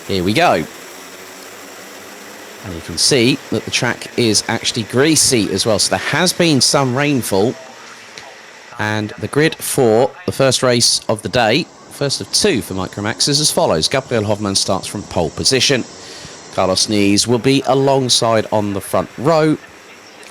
Here we go. And you can see that the track is actually greasy as well. So there has been some rainfall. And the grid for the first race of the day, first of two for Micromax, is as follows. Gabriel Hofmann starts from pole position. Carlos Nees will be alongside on the front row.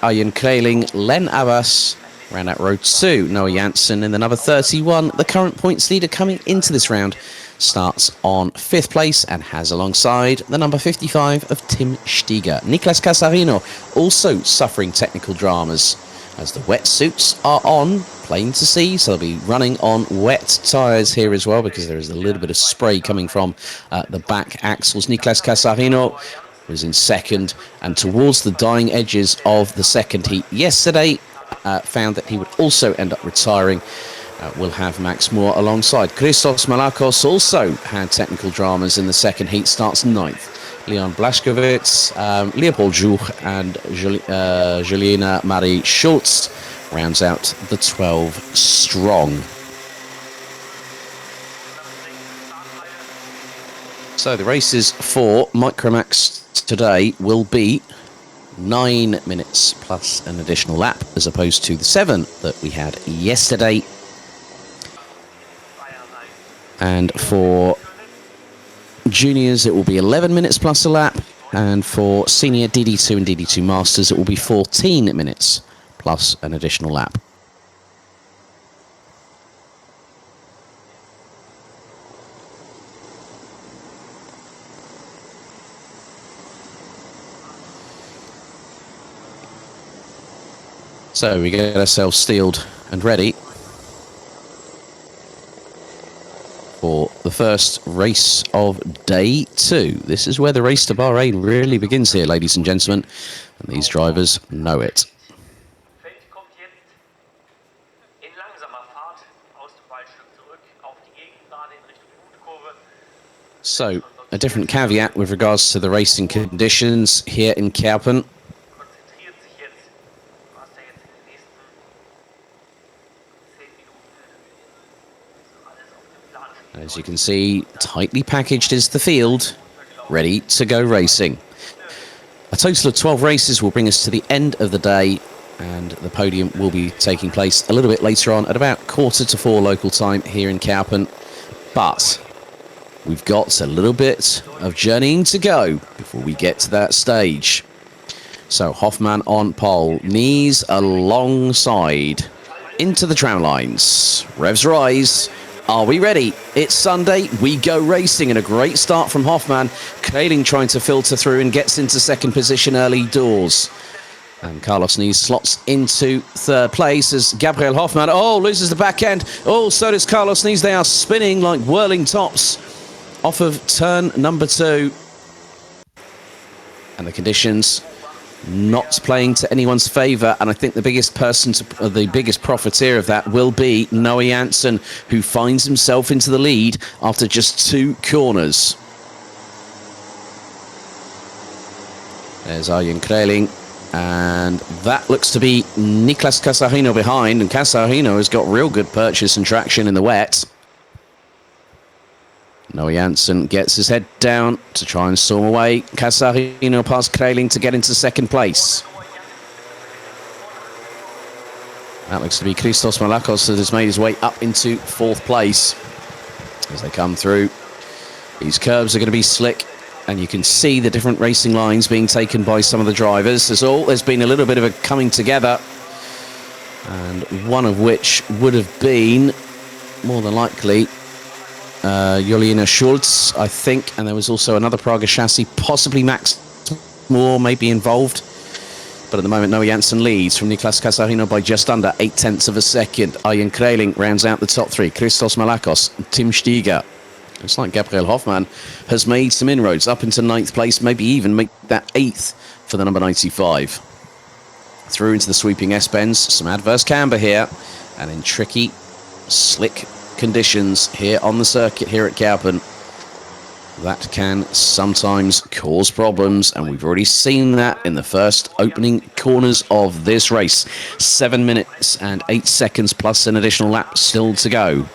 Arjen Kreling, Len Abbas round out row 2. Noah Janssen in the number 31. The current points leader coming into this round starts on 5th place and has alongside the number 55 of Tim Steiger. Niklas Casarino also suffering technical dramas as the wetsuits are on, plain to see, so they'll be running on wet tyres here as well because there is a little bit of spray coming from the back axles. Niklas Casarino was in second and towards the dying edges of the second heat yesterday, found that he would also end up retiring. We'll have Max Moore alongside. Christos Malakos also had technical dramas in the second heat, starts 9th. Leon Blaskowitz, Leopold Jouch and Juliana Marie Schultz rounds out the 12 strong. So the races for Micromax today will be 9 minutes plus an additional lap as opposed to the 7 that we had yesterday. And for juniors, it will be 11 minutes plus a lap. And for senior DD2 and DD2 Masters, it will be 14 minutes plus an additional lap. So we get ourselves steeled and ready for the first race of day 2. This is where the race to Bahrain really begins here, ladies and gentlemen, and these drivers know it. So, a different caveat with regards to the racing conditions here in Kerpen. As you can see, tightly packaged is the field, ready to go racing. A total of 12 races will bring us to the end of the day, and the podium will be taking place a little bit later on at about 3:45 local time here in Kerpen. But we've got a little bit of journeying to go before we get to that stage. So Hoffman on pole, Nees alongside, into the tram lines. Revs rise. Are we ready? It's Sunday, we go racing, and a great start from Hoffman. Kreling trying to filter through and gets into second position early doors. And Carlos Nees slots into 3rd place as Gabriel Hoffman, loses the back end. So does Carlos Nees. They are spinning like whirling tops off of turn number 2. And the conditions not playing to anyone's favour, and I think the biggest the biggest profiteer of that will be Noah Janssen, who finds himself into the lead after just 2 corners. There's Arjen Kreling, and that looks to be Niklas Casarino behind, and Casarino has got real good purchase and traction in the wet. Noah Janssen gets his head down to try and storm away. Casarino past Kreling to get into 2nd place. That looks to be Christos Malakos that has made his way up into 4th place. As they come through, these curbs are going to be slick, and you can see the different racing lines being taken by some of the drivers. There's been a little bit of a coming together, and one of which would have been, more than likely, Juliana Schultz, I think, and there was also another Praga chassis, possibly Max Moore may be involved. But at the moment, Noah Janssen leads from Niklas Casarino by just under 0.8 of a second. Arjen Kreling rounds out the top 3. Christos Malakos, Tim Steiger. It's like Gabriel Hoffman has made some inroads up into 9th place, maybe even make that 8th for the number 95. Through into the sweeping S-bends, some adverse camber here, and in tricky, slick conditions here on the circuit here at Kerpen, that can sometimes cause problems, and we've already seen that in the first opening corners of this race. 7 minutes and 8 seconds plus an additional lap still to go.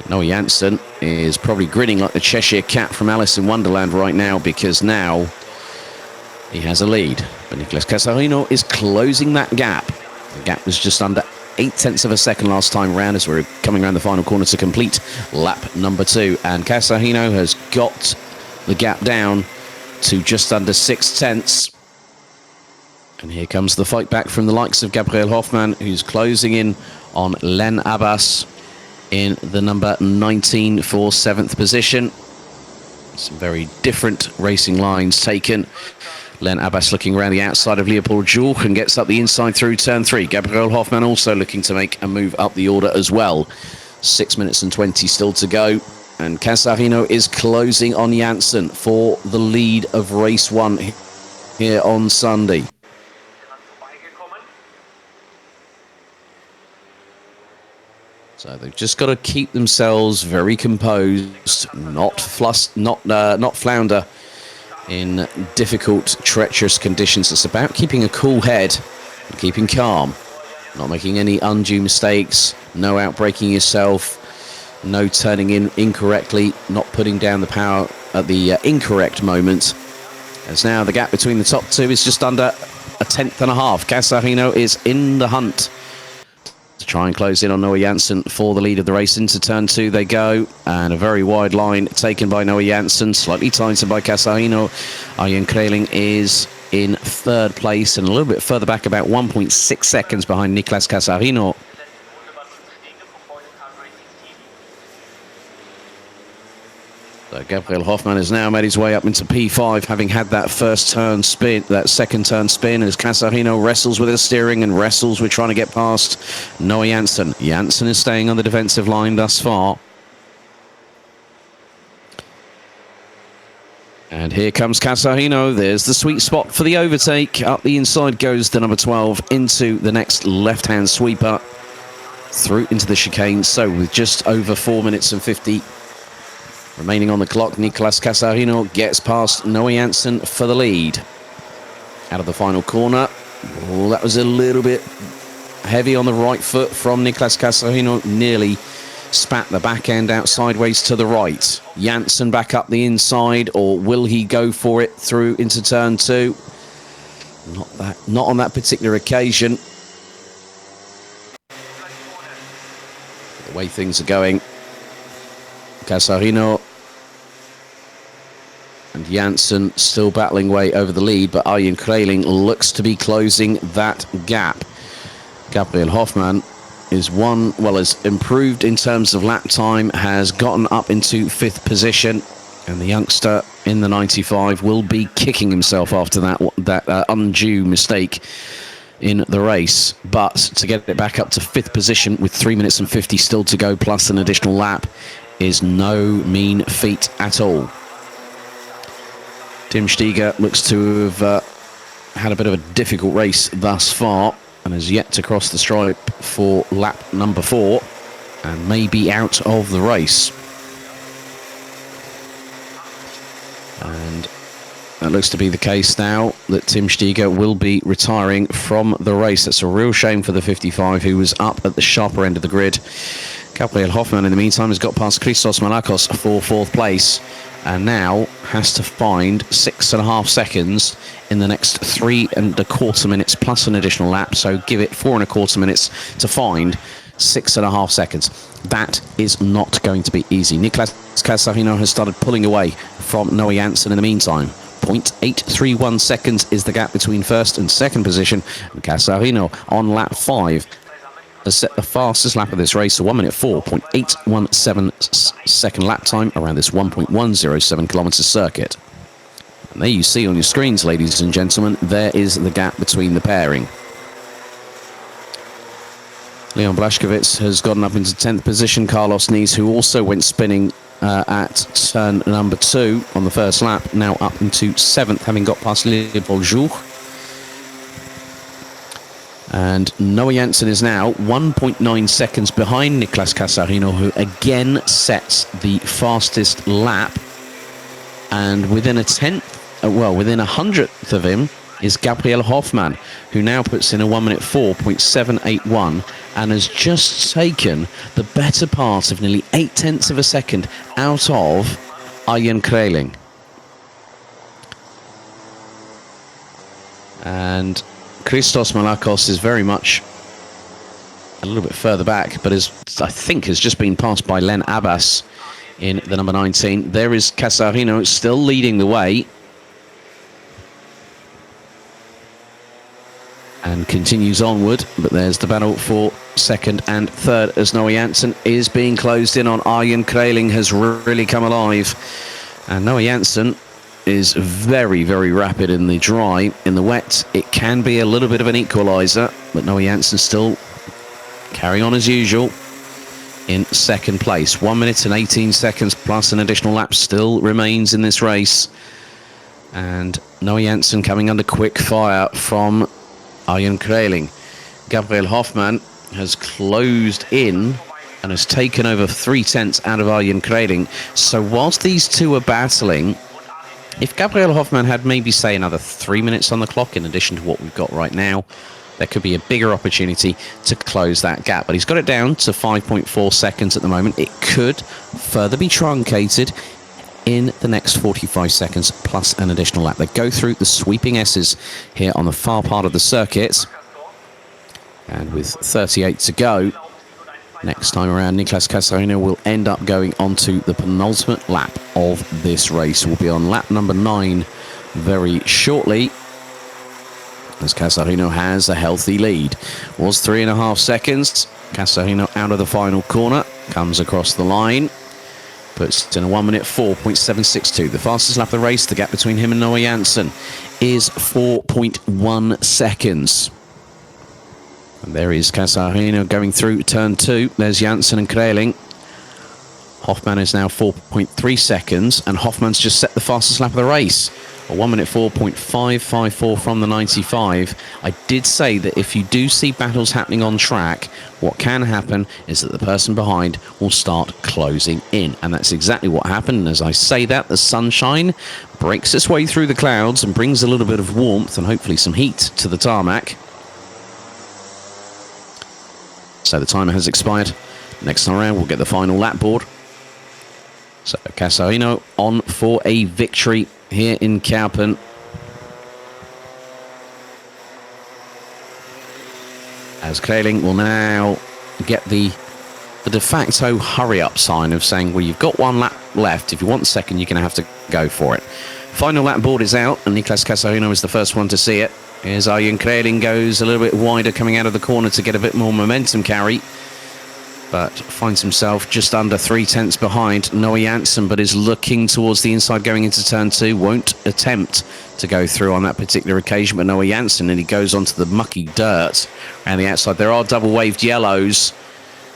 Noah Janssen is probably grinning like the Cheshire Cat from Alice in Wonderland right now, because now he has a lead. But Nicolas Casarino is closing that gap. The gap was just under 0.8 of a second last time round as we're coming around the final corner to complete lap number 2. And Casarino has got the gap down to just under 0.6. And here comes the fight back from the likes of Gabriel Hoffmann, who's closing in on Len Abbas in the number 19 for 7th position. Some very different racing lines taken. Len Abbas looking around the outside of Leopold Jourg and gets up the inside through turn 3. Gabriel Hoffmann also looking to make a move up the order as well. 6 minutes and 20 still to go. And Casarino is closing on Janssen for the lead of race 1 here on Sunday. So they've just got to keep themselves very composed, not flounder in difficult, treacherous conditions. It's about keeping a cool head and keeping calm, not making any undue mistakes, no outbraking yourself, no turning in incorrectly, not putting down the power at the incorrect moment. As now the gap between the top 2 is just under 1.5 tenths. Casarino is in the hunt to try and close in on Noah Janssen for the lead of the race. Into turn 2 they go, and a very wide line taken by Noah Janssen, slightly tighter by Casarino. Arjen Kreling is in 3rd place and a little bit further back, about 1.6 seconds behind Nicolas Casarino. So Gabriel Hoffmann has now made his way up into P5, having had that second turn spin, as Casarino wrestles with his steering and wrestles with trying to get past Noah Janssen. Janssen is staying on the defensive line thus far. And here comes Casarino. There's the sweet spot for the overtake. Up the inside goes the number 12 into the next left-hand sweeper, through into the chicane. So with just over 4 minutes and 50 remaining on the clock, Nicolas Casarino gets past Noah Janssen for the lead. Out of the final corner. Oh, that was a little bit heavy on the right foot from Nicolas Casarino. Nearly spat the back end out sideways to the right. Janssen back up the inside, or will he go for it through into turn 2? Not on that particular occasion. The way things are going, Casarino and Janssen still battling way over the lead, but Arjen Kreling looks to be closing that gap. Gabriel Hoffmann has improved in terms of lap time, has gotten up into 5th position, and the youngster in the 95 will be kicking himself after that undue mistake in the race. But to get it back up to 5th position with 3 minutes and 50 still to go, plus an additional lap, is no mean feat at all. Tim Steger looks to have had a bit of a difficult race thus far and has yet to cross the stripe for lap number 4 and may be out of the race. And that looks to be the case now, that Tim Steger will be retiring from the race. That's a real shame for the 55, who was up at the sharper end of the grid. Gabriel Hoffmann, in the meantime, has got past Christos Malakos for 4th place and now has to find 6.5 seconds in the next 3.25 minutes plus an additional lap. So give it 4.25 minutes to find 6.5 seconds. That is not going to be easy. Nicolas Casarino has started pulling away from Noah Janssen in the meantime. 0.831 seconds is the gap between 1st and 2nd position. And Casarino on lap 5 has set the fastest lap of this race, a 1 minute 4.817 second lap time around this 1.107 kilometre circuit. And there you see on your screens, ladies and gentlemen, there is the gap between the pairing. Leon Blazkowicz has gotten up into 10th position. Carlos Nees, who also went spinning at turn number 2 on the first lap, now up into 7th, having got past Leopold Jourg. And Noah Janssen is now 1.9 seconds behind Nicolas Casarino, who again sets the fastest lap. And within a 100th of him is Gabriel Hoffmann, who now puts in a 1 minute 4.781 and has just taken the better part of nearly 0.8 of a second out of Arjen Kreling. And Christos Malakos is very much a little bit further back, but I think has just been passed by Len Abbas in the number 19. There is Casarino still leading the way. And continues onward, but there's the battle for second and third as Noah Janssen is being closed in on. Arjen Kreling has really come alive. And Noah Janssen is very, very rapid in the dry. In the wet, it can be a little bit of an equaliser, but Noah Janssen still carrying on as usual in second place. 1 minute and 18 seconds plus an additional lap still remains in this race. And Noah Janssen coming under quick fire from Arjen Kreling. Gabriel Hofmann has closed in and has taken over 0.3 out of Arjen Kreling. So whilst these two are battling, if Gabriel Hofmann had maybe, say, another 3 minutes on the clock in addition to what we've got right now, there could be a bigger opportunity to close that gap. But he's got it down to 5.4 seconds at the moment. It could further be truncated in the next 45 seconds plus an additional lap. They go through the sweeping S's here on the far part of the circuit. And with 38 to go, next time around, Nicolas Casarino will end up going onto the penultimate lap of this race. We'll be on lap number 9 very shortly, as Casarino has a healthy lead. Was 3.5 seconds. Casarino out of the final corner, comes across the line, puts it in a 1 minute 4.762. The fastest lap of the race. The gap between him and Noah Janssen is 4.1 seconds. And there is Casarino going through turn 2. There's Janssen and Kreling. Hofmann is now 4.3 seconds, and Hofmann's just set the fastest lap of the race. A 1 minute 4.554 from the 95. I did say that if you do see battles happening on track, what can happen is that the person behind will start closing in. And that's exactly what happened. And as I say that, the sunshine breaks its way through the clouds and brings a little bit of warmth and hopefully some heat to the tarmac. So the timer has expired. Next time around, we'll get the final lap board. So Casarino on for a victory here in Kerpen. As Kreling will now get the de facto hurry-up sign of saying, well, you've got 1 lap left. If you want the second, you're going to have to go for it. Final lap board is out, and Nicolas Casarino is the first one to see it. Here's Arjen Kreling, goes a little bit wider coming out of the corner to get a bit more momentum carry, but finds himself just under 0.3 behind Noah Janssen, but is looking towards the inside going into turn 2. Won't attempt to go through on that particular occasion, but Noah Janssen, and he goes onto the mucky dirt around the outside. There are double waved yellows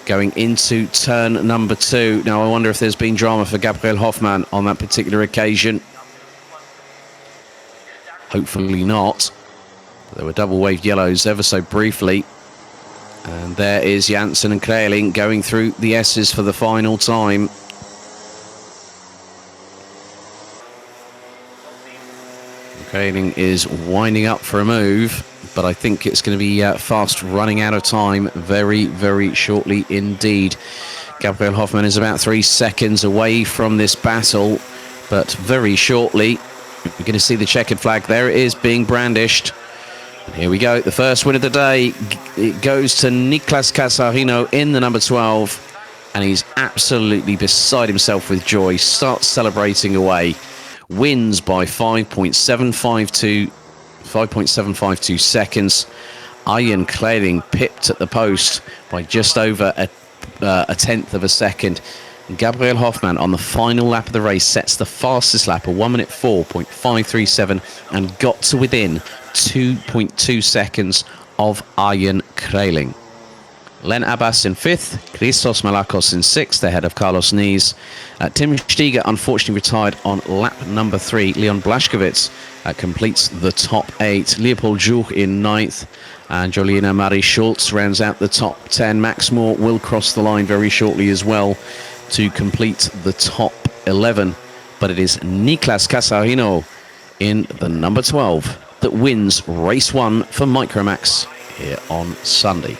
going into turn number 2. Now I wonder if there's been drama for Gabriel Hofmann on that particular occasion. Hopefully not. There were double waved yellows ever so briefly. And there is Janssen and Kreling going through the S's for the final time. Kreling is winding up for a move, but I think it's going to be fast running out of time very, very shortly indeed. Gabriel Hofmann is about 3 seconds away from this battle, but very shortly we're going to see the checkered flag. There it is being brandished. Here we go, the first win of the day. It goes to Nicolas Casarino in the number 12, and he's absolutely beside himself with joy. Starts celebrating away. Wins by 5.752 seconds. Arjen Kreling pipped at the post by just over a 1/10 of a second. Gabriel Hofmann on the final lap of the race sets the fastest lap, a 1 minute 4.537, and got to within 2.2 seconds of Arjen Kreling. Len Abbas in 5th, Christos Malakos in 6th, ahead of Carlos Nees. Tim Steiger unfortunately retired on lap number 3. Leon Blaskowitz completes the top 8. Leopold Juch in 9th. And Jolina Marie Schultz rounds out the top 10. Max Moore will cross the line very shortly as well to complete the top 11. But it is Nicolas Casarino in the number 12 that wins race 1 for Micromax here on Sunday.